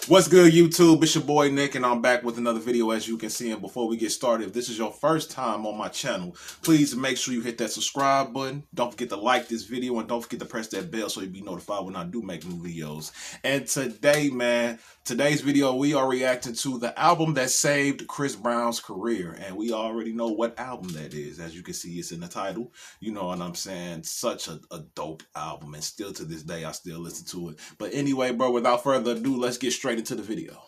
What's good, YouTube? It's your boy Nick, and I'm back with another video, as you can see. And before we get started, if this is your first time on my channel, please make sure you hit that subscribe button. Don't forget to like this video, and don't forget to press that bell so you'll be notified when I do make new videos. And today, man, today's video, we are reacting to the album that saved Chris Brown's career. And we already know what album that is. As you can see, it's in the title. You know what I'm saying? Such a dope album, and still to this day, I still listen to it. But anyway, bro, without further ado, let's get straight into the video.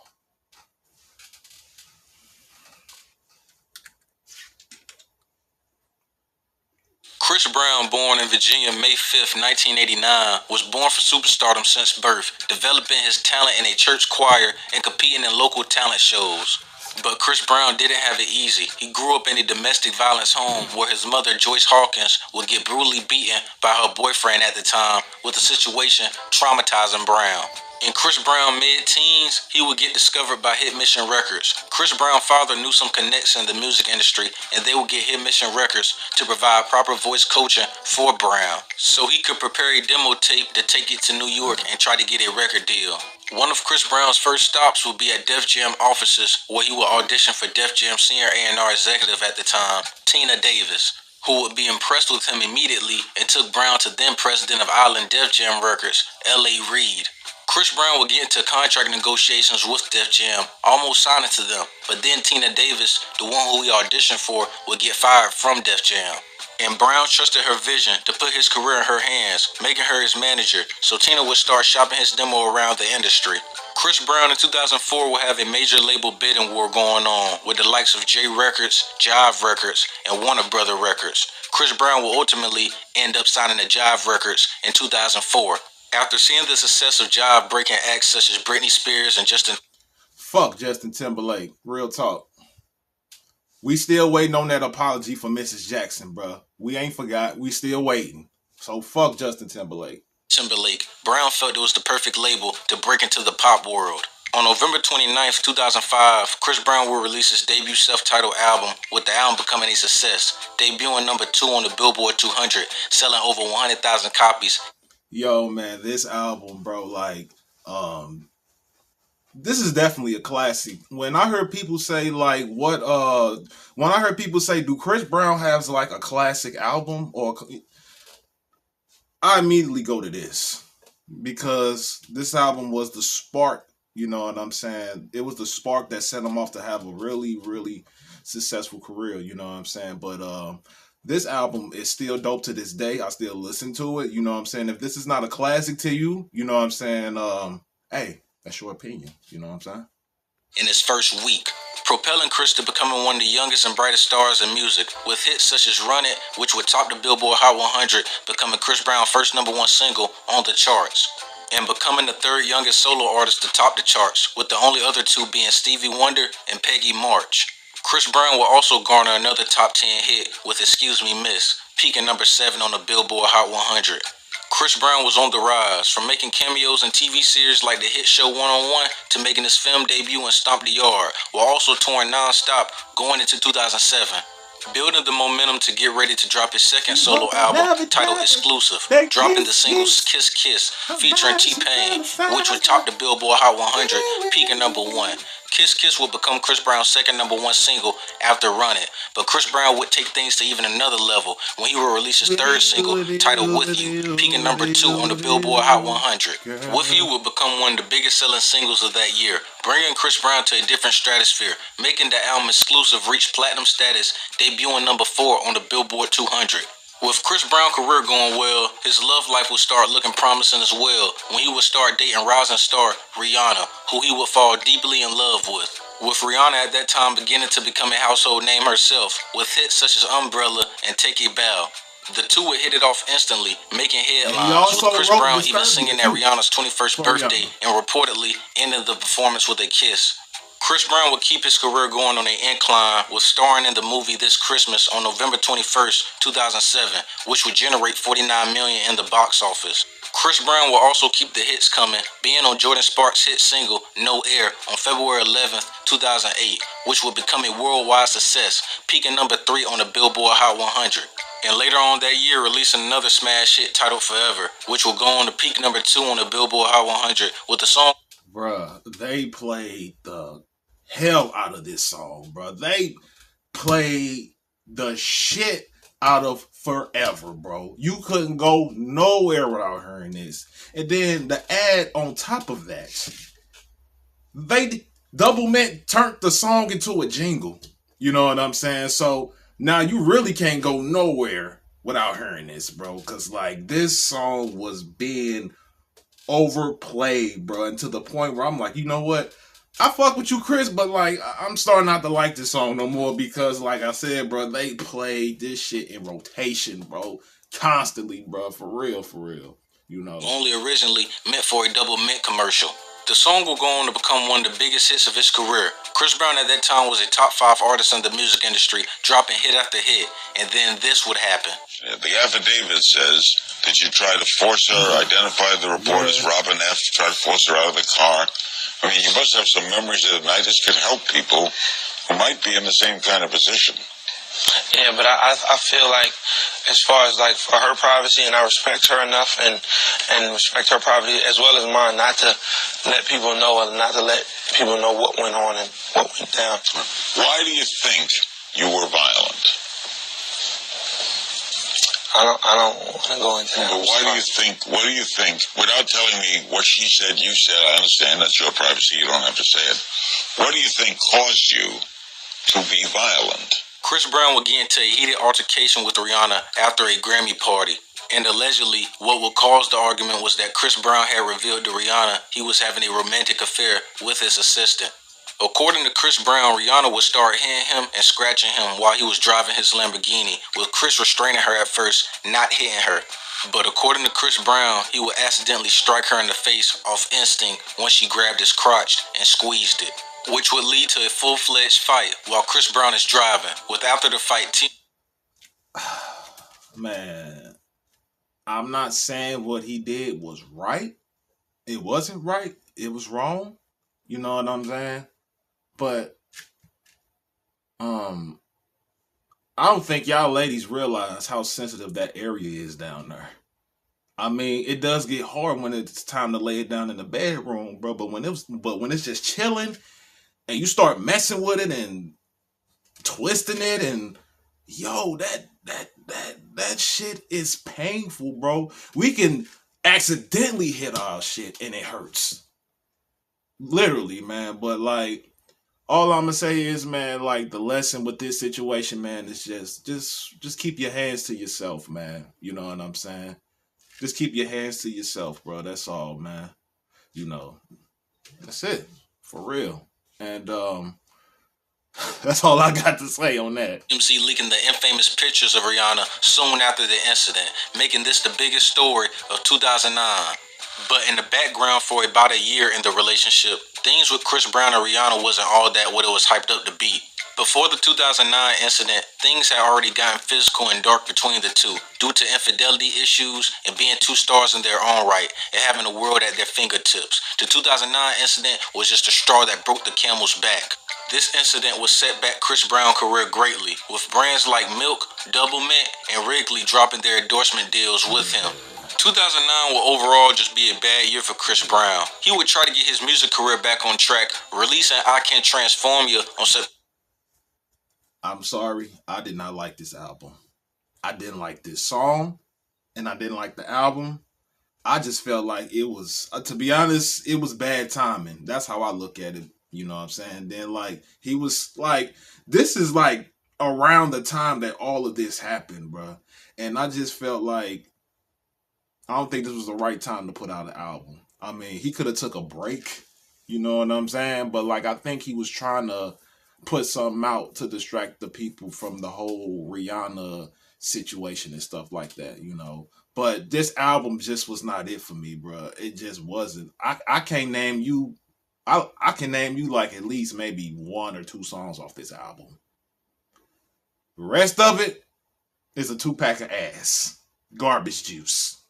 Chris Brown, born in Virginia May 5th, 1989, was born for superstardom since birth, developing his talent in a church choir and competing in local talent shows. But Chris Brown didn't have it easy. He grew up in a domestic violence home where his mother, Joyce Hawkins, would get brutally beaten by her boyfriend at the time, with the situation traumatizing Brown. In Chris Brown mid-teens, he would get discovered by Hit Mission Records. Chris Brown's father knew some connects in the music industry, and they would get Hit Mission Records to provide proper voice coaching for Brown, so he could prepare a demo tape to take it to New York and try to get a record deal. One of Chris Brown's first stops would be at Def Jam offices, where he would audition for Def Jam senior A&R executive at the time, Tina Davis, who would be impressed with him immediately and took Brown to then president of Island Def Jam Records, L.A. Reid. Chris Brown would get into contract negotiations with Def Jam, almost signing to them, but then Tina Davis, the one who he auditioned for, would get fired from Def Jam. And Brown trusted her vision to put his career in her hands, making her his manager, so Tina would start shopping his demo around the industry. Chris Brown in 2004 would have a major label bidding war going on with the likes of J Records, Jive Records, and Warner Brother Records. Chris Brown will ultimately end up signing to Jive Records in 2004. After seeing the success of Jive breaking acts such as Britney Spears and Justin... Fuck Justin Timberlake. Real talk. We still waiting on that apology for Mrs. Jackson, bro. We ain't forgot. We still waiting. So fuck Justin Timberlake. Brown felt it was the perfect label to break into the pop world. On November 29th, 2005, Chris Brown will release his debut self-titled album, with the album becoming a success, debuting number 2 on the Billboard 200, selling over 100,000 copies. Yo, man, this album, bro, like, this is definitely a classic. When I heard people say, like, when I heard people say, do Chris Brown has, like, a classic album, or I immediately go to this, because this album was the spark, you know what I'm saying? It was the spark that set him off to have a really, really successful career, you know what I'm saying? But, this album is still dope to this day. I still listen to it. You know what I'm saying? If this is not a classic to you, you know what I'm saying? Hey, that's your opinion. You know what I'm saying? In his first week, propelling Chris to becoming one of the youngest and brightest stars in music, with hits such as Run It, which would top the Billboard Hot 100, becoming Chris Brown's first #1 single on the charts, and becoming the third youngest solo artist to top the charts, with the only other two being Stevie Wonder and Peggy March. Chris Brown will also garner another top 10 hit with Excuse Me Miss, peaking number 7 on the Billboard Hot 100. Chris Brown was on the rise, from making cameos in TV series like the hit show 101 to making his film debut in Stomp the Yard, while also touring non-stop going into 2007. Building the momentum to get ready to drop his second solo album, titled Exclusive, dropping the singles Kiss Kiss, featuring T-Pain, which would top the Billboard Hot 100, peaking number 1. Kiss Kiss would become Chris Brown's second #1 single after Run It, but Chris Brown would take things to even another level when he would release his third single, titled With You, peaking number 2 on the Billboard Hot 100. With You would become one of the biggest selling singles of that year, bringing Chris Brown to a different stratosphere, making the album Exclusive reach platinum status, debuting number 4 on the Billboard 200. With Chris Brown's career going well, his love life would start looking promising as well when he would start dating rising star Rihanna, who he would fall deeply in love with. With Rihanna at that time beginning to become a household name herself, with hits such as Umbrella and Take a Bow. The two would hit it off instantly, making headlines, with Chris Brown even singing at Rihanna's 21st birthday and reportedly ending the performance with a kiss. Chris Brown would keep his career going on an incline, with starring in the movie This Christmas on November 21st, 2007, which would generate $49 million in the box office. Chris Brown will also keep the hits coming, being on Jordan Sparks' hit single No Air on February 11th, 2008, which would become a worldwide success, peaking number 3 on the Billboard Hot 100. And later on that year, releasing another smash hit titled Forever, which will go on to peak number 2 on the Billboard Hot 100 with the song Bruh, they played the hell out of this song, bruh. They played the shit out of Forever, bro. You couldn't go nowhere without hearing this. And then the ad on top of that, they double mint turned the song into a jingle. You know what I'm saying? So now you really can't go nowhere without hearing this, bro. Cause like this song was being overplayed, bro, and to the point where I'm like, you know what? I fuck with you, Chris, but like I'm starting not to like this song no more because, like I said, bro, they played this shit in rotation, bro, constantly, bro, for real, for real. You know. Only originally meant for a double mint commercial. The song will go on to become one of the biggest hits of his career. Chris Brown at that time was a top 5 artist in the music industry, dropping hit after hit, and then this would happen. Yeah, the affidavit says that you try to force her, identify the report as Robin F., try to force her out of the car. I mean, you must have some memories of the night. This could help people who might be in the same kind of position. Yeah, but I feel like as far as like for her privacy, and I respect her enough and respect her privacy as well as mine, not to let people know or not to let people know what went on and what went down. Why do you think you were violent? I don't want to go into that. But what do you think, without telling me what she said, you said, I understand that's your privacy, you don't have to say it. What do you think caused you to be violent? Chris Brown would get into a heated altercation with Rihanna after a Grammy party. And allegedly, what would cause the argument was that Chris Brown had revealed to Rihanna he was having a romantic affair with his assistant. According to Chris Brown, Rihanna would start hitting him and scratching him while he was driving his Lamborghini, with Chris restraining her at first, not hitting her. But according to Chris Brown, he would accidentally strike her in the face off instinct once she grabbed his crotch and squeezed it, which would lead to a full-fledged fight while Chris Brown is driving, with after the fight... Man, I'm not saying what he did was right. It wasn't right. It was wrong. You know what I'm saying? But I don't think y'all ladies realize how sensitive that area is down there. I mean, it does get hard when it's time to lay it down in the bedroom, bro. But when it's just chilling and you start messing with it and twisting it and yo, that shit is painful, bro. We can accidentally hit our shit and it hurts. Literally, man. But like all I'm gonna say is, man, like the lesson with this situation, man, is just keep your hands to yourself, man. You know what I'm saying? Just keep your hands to yourself, bro. That's all, man. You know, that's it for real. And that's all I got to say on that. MC leaking the infamous pictures of Rihanna soon after the incident, making this the biggest story of 2009. But in the background for about a year in the relationship, things with Chris Brown and Rihanna wasn't all that what it was hyped up to be. Before the 2009 incident, things had already gotten physical and dark between the two due to infidelity issues and being two stars in their own right and having the world at their fingertips. The 2009 incident was just a straw that broke the camel's back. This incident would set back Chris Brown's career greatly, with brands like Milk, Double Mint, and Wrigley dropping their endorsement deals with him. 2009 will overall just be a bad year for Chris Brown. He would try to get his music career back on track, releasing I Can't Transform You on September. I'm sorry, I did not like this album. I didn't like this song, and I didn't like the album. I just felt like it was, to be honest, it was bad timing. That's how I look at it. You know what I'm saying? Then like he was like, this is like around the time that all of this happened, bro. And I just felt like I don't think this was the right time to put out an album. I mean, he could have took a break. You know what I'm saying? But like I think he was trying to put something out to distract the people from the whole Rihanna situation and stuff like that, you know. But this album just was not it for me, bro. It just wasn't. I can't name you. I can name you like at least maybe one or two songs off this album. The rest of it is a 2-pack of ass. Garbage juice.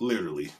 Literally.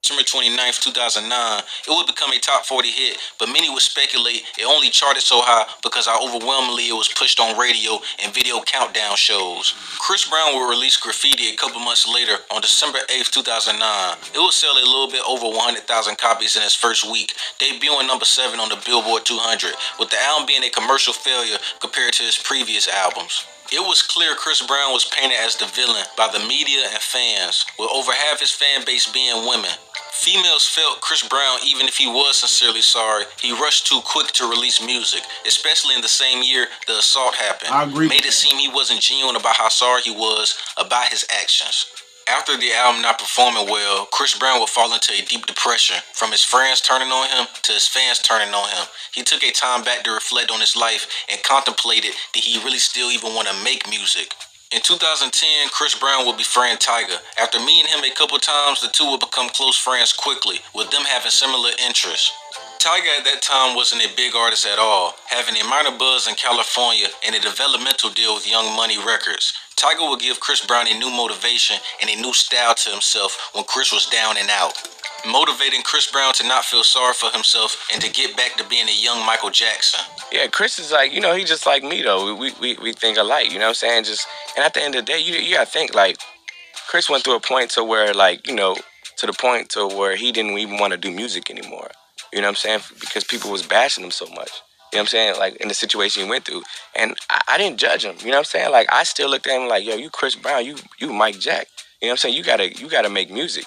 December 29th, 2009, it would become a top 40 hit, but many would speculate it only charted so high because how overwhelmingly it was pushed on radio and video countdown shows. Chris Brown would release Graffiti a couple months later on December 8th, 2009. It would sell a little bit over 100,000 copies in its first week, debuting number 7 on the Billboard 200, with the album being a commercial failure compared to his previous albums. It was clear Chris Brown was painted as the villain by the media and fans, with over half his fan base being women. Females felt Chris Brown, even if he was sincerely sorry, he rushed too quick to release music, especially in the same year the assault happened. I agree. Made it seem he wasn't genuine about how sorry he was about his actions. After the album not performing well, Chris Brown would fall into a deep depression, from his friends turning on him to his fans turning on him. He took a time back to reflect on his life and contemplated did he really still even want to make music. In 2010, Chris Brown would befriend Tyga. After meeting him a couple times, the two would become close friends quickly, with them having similar interests. Tyga at that time wasn't a big artist at all, having a minor buzz in California and a developmental deal with Young Money Records. Tyga would give Chris Brown a new motivation and a new style to himself when Chris was down and out, motivating Chris Brown to not feel sorry for himself and to get back to being a young Michael Jackson. Yeah, Chris is like, he just like me though. We think alike, you know what I'm saying? And at the end of the day, you gotta think like Chris went through a point to where to the point to where he didn't even want to do music anymore. You know what I'm saying? Because people was bashing him so much. You know what I'm saying? Like in the situation he went through. And I didn't judge him. You know what I'm saying? Like I still looked at him like, yo, you Chris Brown, you Mike Jack. You know what I'm saying? You gotta make music.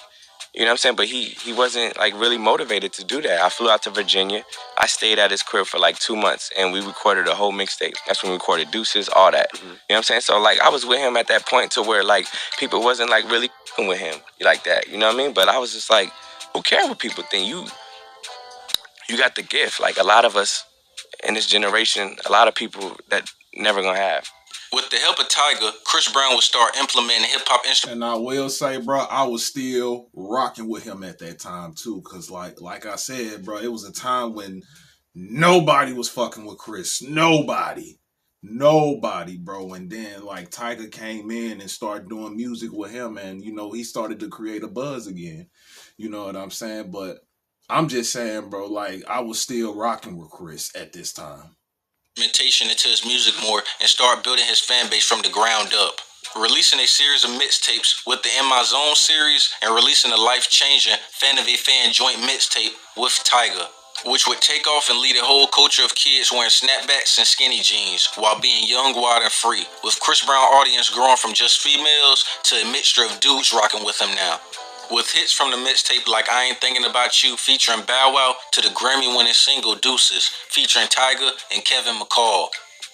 You know what I'm saying? But he wasn't like really motivated to do that. I flew out to Virginia. I stayed at his crib for like 2 months and we recorded a whole mixtape. That's when we recorded Deuces, all that. You know what I'm saying? So like I was with him at that point to where like people wasn't like really with him like that. You know what I mean? But I was just like, who cares what people think? You got the gift. Like a lot of us in this generation, a lot of people that never gonna have. With the help of Tyga, Chris Brown would start implementing hip-hop instruments. And I will say, bro, I was still rocking with him at that time, too. Because, like I said, bro, it was a time when nobody was fucking with Chris. Nobody, bro. And then, like, Tyga came in and started doing music with him. And, he started to create a buzz again. You know what I'm saying? But I'm just saying, bro, like, I was still rocking with Chris at this time. Into his music more and start building his fan base from the ground up. Releasing a series of mixtapes with the In My Zone series and releasing a life-changing F.A.M.E joint mixtape with Tyga, which would take off and lead a whole culture of kids wearing snapbacks and skinny jeans while being young, wild, and free, with Chris Brown audience growing from just females to a mixture of dudes rocking with him now. With hits from the mixtape like I Ain't Thinking About You featuring Bow Wow to the Grammy-winning single Deuces featuring Tyga and Kevin McCall.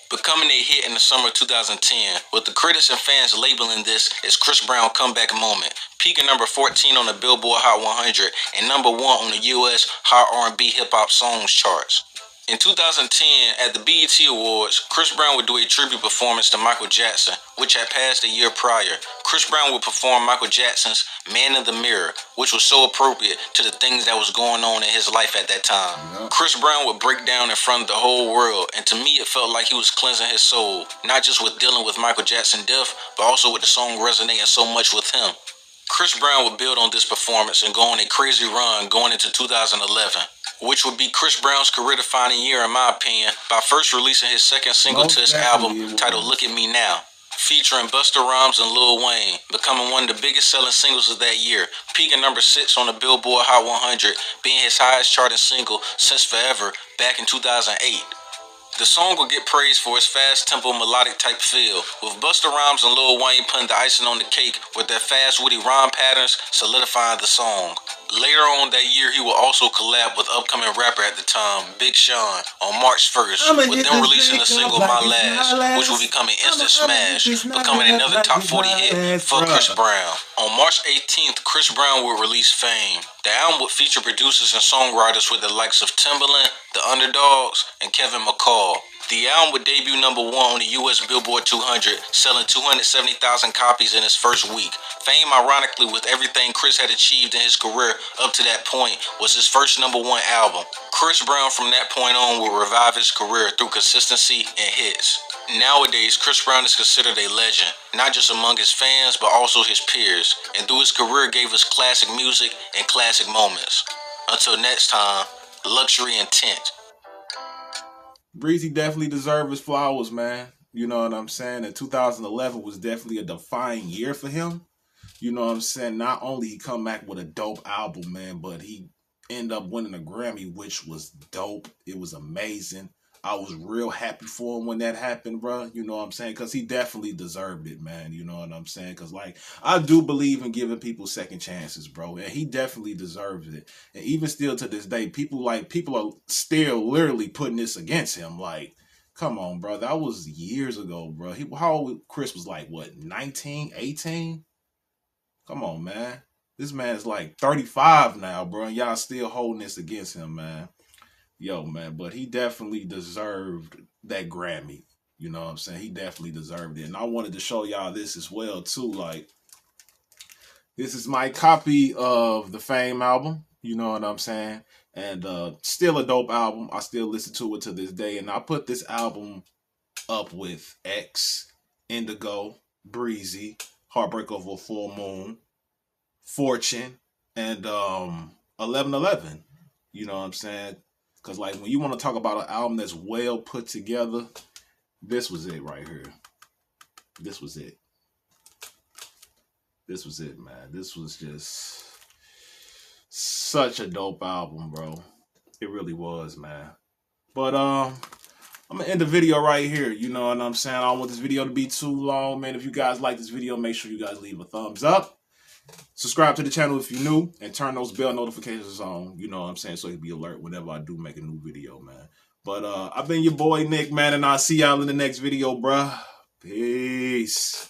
Becoming a hit in the summer of 2010, with the critics and fans labeling this as Chris Brown comeback moment, peaking number 14 on the Billboard Hot 100 and number 1 on the U.S. Hot R&B Hip Hop Songs charts. In 2010, at the BET Awards, Chris Brown would do a tribute performance to Michael Jackson, which had passed a year prior. Chris Brown would perform Michael Jackson's Man in the Mirror, which was so appropriate to the things that was going on in his life at that time. Yeah. Chris Brown would break down in front of the whole world, and to me it felt like he was cleansing his soul, not just with dealing with Michael Jackson's death, but also with the song resonating so much with him. Chris Brown would build on this performance and go on a crazy run going into 2011. Which would be Chris Brown's career-defining year, in my opinion, by first releasing his second single to his album titled Look at Me Now, featuring Busta Rhymes and Lil Wayne, becoming one of the biggest selling singles of that year, peaking number 6 on the Billboard Hot 100, being his highest charting single since Forever back in 2008. The song will get praised for its fast-tempo melodic type feel, with Busta Rhymes and Lil Wayne putting the icing on the cake with their fast, witty rhyme patterns solidifying the song. Later on that year, he will also collab with upcoming rapper at the time, Big Sean, on March 1st, with them releasing the single My Last, which will become an instant smash, becoming another top 40 hit for Chris Brown. On March 18th, Chris Brown will release F.A.M.E. The album would feature producers and songwriters with the likes of Timbaland, The Underdogs, and Kevin McCall. The album would debut number 1 on the U.S. Billboard 200, selling 270,000 copies in its first week. F.A.M.E, ironically, with everything Chris had achieved in his career up to that point, was his first number 1 album. Chris Brown from that point on will revive his career through consistency and hits. Nowadays, Chris Brown is considered a legend, not just among his fans, but also his peers, and through his career gave us classic music and classic moments. Until next time, luxury intent. Breezy definitely deserved his flowers, man. You know what I'm saying? And 2011 was definitely a defining year for him. You know what I'm saying? Not only he come back with a dope album, man, but he ended up winning a Grammy, which was dope. It was amazing. I was real happy for him when that happened, bro. You know what I'm saying? Because he definitely deserved it, man. You know what I'm saying? Because, like, I do believe in giving people second chances, bro. And he definitely deserves it. And even still to this day, people are still literally putting this against him. Like, come on, bro. That was years ago, bro. How old Chris was, like, what, 19, 18? Come on, man. This man is like 35 now, bro, and y'all still holding this against him, man. Yo, man, but he definitely deserved that Grammy. You know what I'm saying? He definitely deserved it. And I wanted to show y'all this as well, too. Like, this is my copy of the F.A.M.E album. You know what I'm saying? And still a dope album. I still listen to it to this day. And I put this album up with X, Indigo, Breezy, Heartbreak Over a Full Moon, Fortune, and 1111. You know what I'm saying? Because, like, when you want to talk about an album that's well put together, this was it right here. This was it. This was it, man. This was just such a dope album, bro. It really was, man. But I'm gonna end the video right here. You know what I'm saying? I don't want this video to be too long, man. If you guys like this video, make sure you guys leave a thumbs up. Subscribe to the channel if you're new, and turn those bell notifications on, you know what I'm saying, so you'll be alert whenever I do make a new video, man. But I've been your boy Nick, man, and I'll see y'all in the next video, bruh. Peace.